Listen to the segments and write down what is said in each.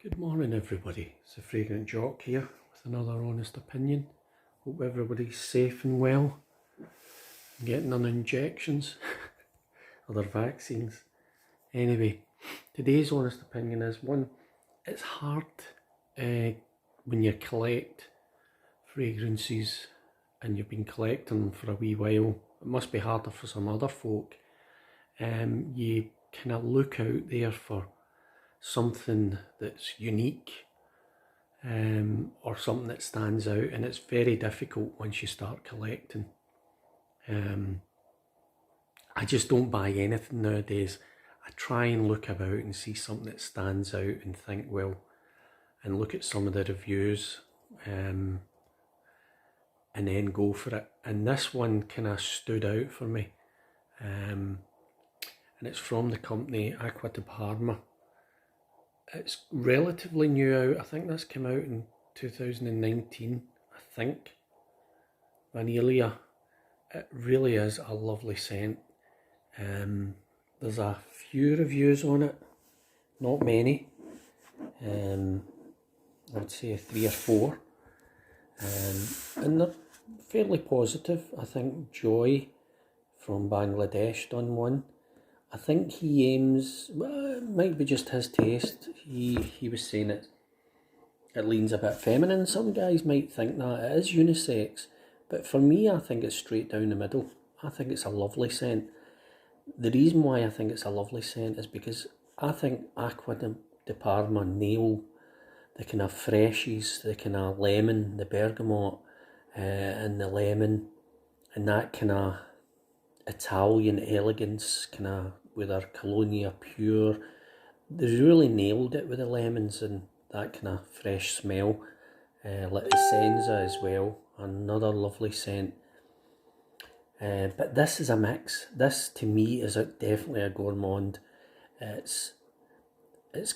Good morning everybody, it's the Fragrant Jock here with another honest opinion. Hope everybody's safe and well, getting on injections, other vaccines. Anyway, today's honest opinion is one, it's hard when you collect fragrances and you've been collecting them for a wee while. It must be harder for some other folk. You kind of look out there for something that's unique or something that stands out, and it's very difficult once you start collecting. I just don't buy anything nowadays. I try and look about and see something that stands out and think, well, and look at some of the reviews and then go for it. And this one kind of stood out for me, and it's from the company Aqua de Parma. It's relatively new out. I think this came out in 2019, I think. Vaniglia. It really is a lovely scent. There's a few reviews on it, not many. I'd say 3 or 4. And they're fairly positive. I think Joy from Bangladesh done one. I think he aims, well, it might be just his taste. He was saying it leans a bit feminine. Some guys might think that it is unisex, but for me, I think it's straight down the middle. I think it's a lovely scent. The reason why I think it's a lovely scent is because I think Aqua de Parma nail the kind of freshies, the kind of lemon, the bergamot, and the lemon, and that kind of Italian elegance, kind of with our Colonia Pure. They really nailed it with the lemons and that kind of fresh smell. Like Essenza as well, another lovely scent. But this is a mix. This to me is definitely a gourmand. It's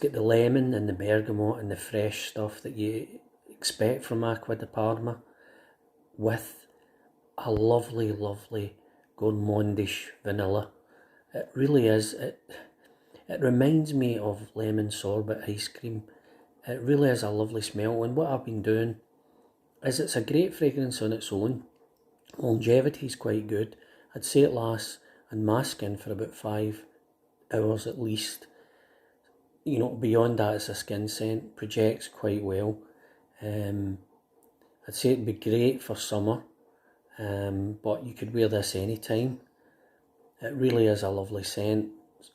got the lemon and the bergamot and the fresh stuff that you expect from Aqua de Parma, with a lovely, lovely gourmandish vanilla. It really is. It reminds me of lemon sorbet ice cream. It really is a lovely smell, and what I've been doing is it's a great fragrance on its own. Longevity is quite good. I'd say it lasts in my skin for about 5 hours at least. You know, beyond that it's a skin scent, projects quite well. I'd say it'd be great for summer. But you could wear this anytime. It really is a lovely scent.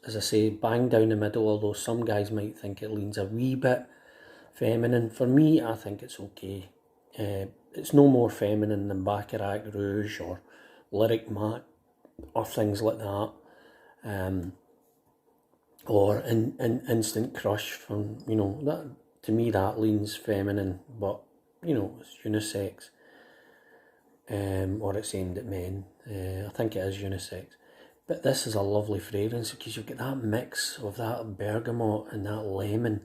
As I say, bang down the middle, although some guys might think it leans a wee bit feminine. For me, I think it's okay. It's no more feminine than Baccarat Rouge or Lyric Matte or things like that. Or Instant Crush from, you know, that to me that leans feminine, but you know, it's unisex. Or it's aimed at men. I think it is unisex. But this is a lovely fragrance because you've got that mix of that bergamot and that lemon,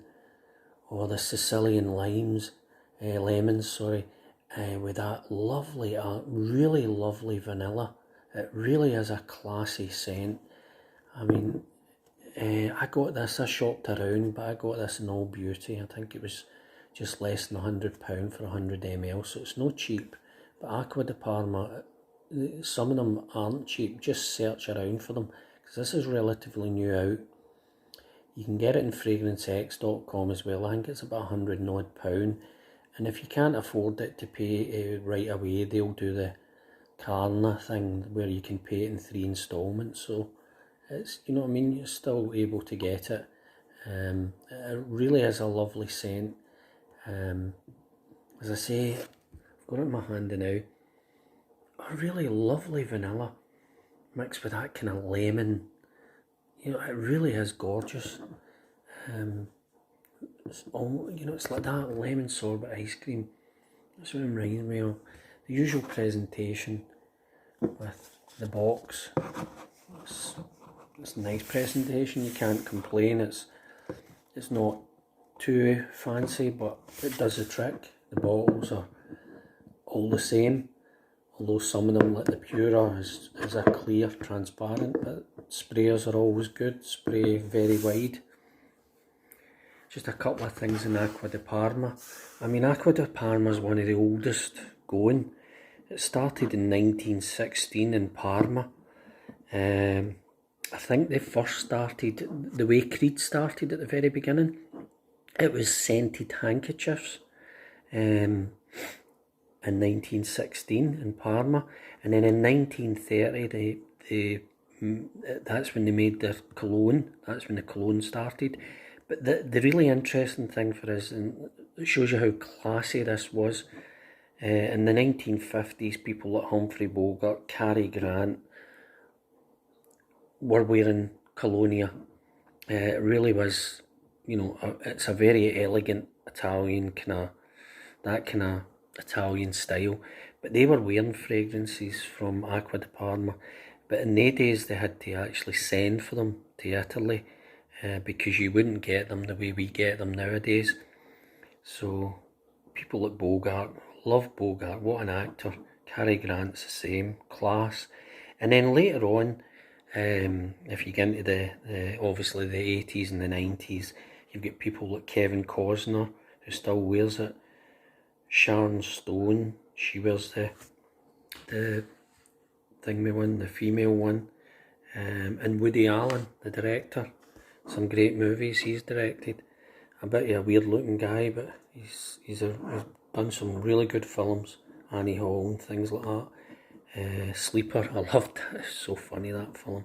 or the Sicilian lemons, with that lovely, really lovely vanilla. It really is a classy scent. I mean, I shopped around, but I got this in All Beauty. I think it was just less than £100 for 100 ml, so it's no cheap. But Aqua de Parma, some of them aren't cheap. Just search around for them, because this is relatively new out. You can get it in fragrancex.com as well. I think it's about £100 and odd. And if you can't afford it to pay right away, they'll do the Carna thing where you can pay it in 3 instalments. So it's, you know what I mean, you're still able to get it. It really is a lovely scent. As I say, got it in my hand now. A really lovely vanilla mixed with that kind of lemon. You know, it really is gorgeous. It's all, you know, it's like that lemon sorbet ice cream. That's what it reminds me of. The usual presentation with the box. It's a nice presentation. You can't complain. It's not too fancy, but it does the trick. The bottles are all the same, although some of them, like the Pura, is a clear, transparent, but sprayers are always good. Spray very wide. just a couple of things in Aqua di Parma. I mean, Aqua di Parma is one of the oldest going. It started in 1916 in Parma. I think they first started, the way Creed started at the very beginning, it was scented handkerchiefs in 1916 in Parma, and then in 1930 that's when they made their cologne. That's when the cologne started. But the really interesting thing for us, and it shows you how classy this was, in the 1950s, people like Humphrey Bogart, Cary Grant were wearing colonia. It really was, you know, it's a very elegant Italian that kind of Italian style. But they were wearing fragrances from Aqua di Parma. But in their days, they had to actually send for them to Italy because you wouldn't get them the way we get them nowadays. So people like Bogart, love Bogart, what an actor. Cary Grant's the same, class. And then later on, if you get into the obviously the 80s and the 90s, you've got people like Kevin Costner, who still wears it. Sharon Stone, she wears the thingy one, the female one. And Woody Allen, the director, some great movies he's directed. A bit of a weird looking guy, but he's done some really good films, Annie Hall and things like that. Sleeper, I loved it, it's so funny, that film.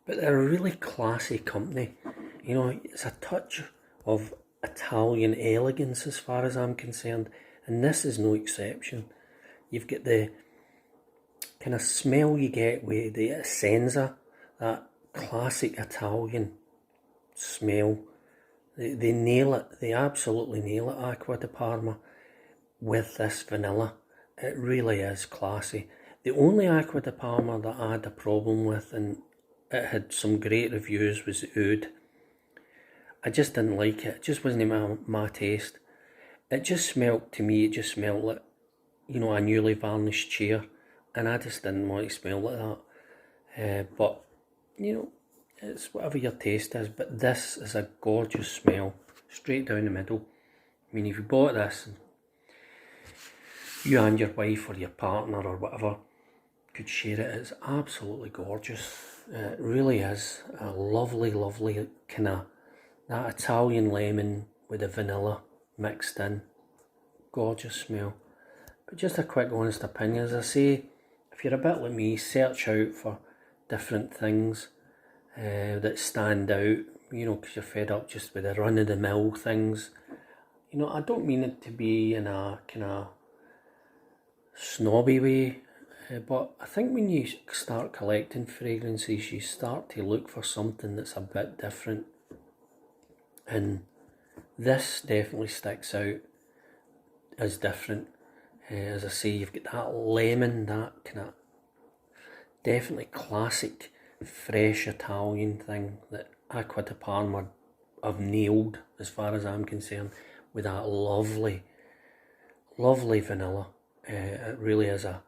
But they're a really classy company. You know, it's a touch of Italian elegance as far as I'm concerned, and this is no exception. You've got the kind of smell you get with the Essenza, that classic Italian smell. They nail it, they absolutely nail it, Aqua di Parma, with this vanilla. It really is classy. The only Aqua di Parma that I had a problem with, and it had some great reviews, was Oud. I just didn't like it. It just wasn't my taste. It just smelled, to me, it just smelled like, you know, a newly varnished chair. And I just didn't want to smell like that. But, you know, it's whatever your taste is. But this is a gorgeous smell, straight down the middle. I mean, if you bought this, you and your wife or your partner or whatever could share it, it's absolutely gorgeous. It really is a lovely, lovely kind of, that Italian lemon with the vanilla mixed in. Gorgeous smell. But just a quick honest opinion, as I say, if you're a bit like me, search out for different things that stand out, you know, because you're fed up just with the run-of-the-mill things. You know, I don't mean it to be in a kind of snobby way, but I think when you start collecting fragrances, you start to look for something that's a bit different. And this definitely sticks out as different. As I say, you've got that lemon, that kind of definitely classic, fresh Italian thing that Aqua di Parma have nailed, as far as I'm concerned, with that lovely, lovely vanilla. It really is a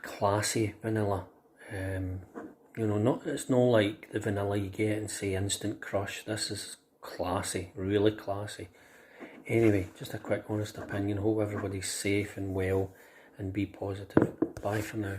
classy vanilla. You know, it's not like the vanilla you get in, say, Instant Crush. This is classy, really classy. Anyway, just a quick honest opinion. Hope everybody's safe and well and be positive. Bye for now.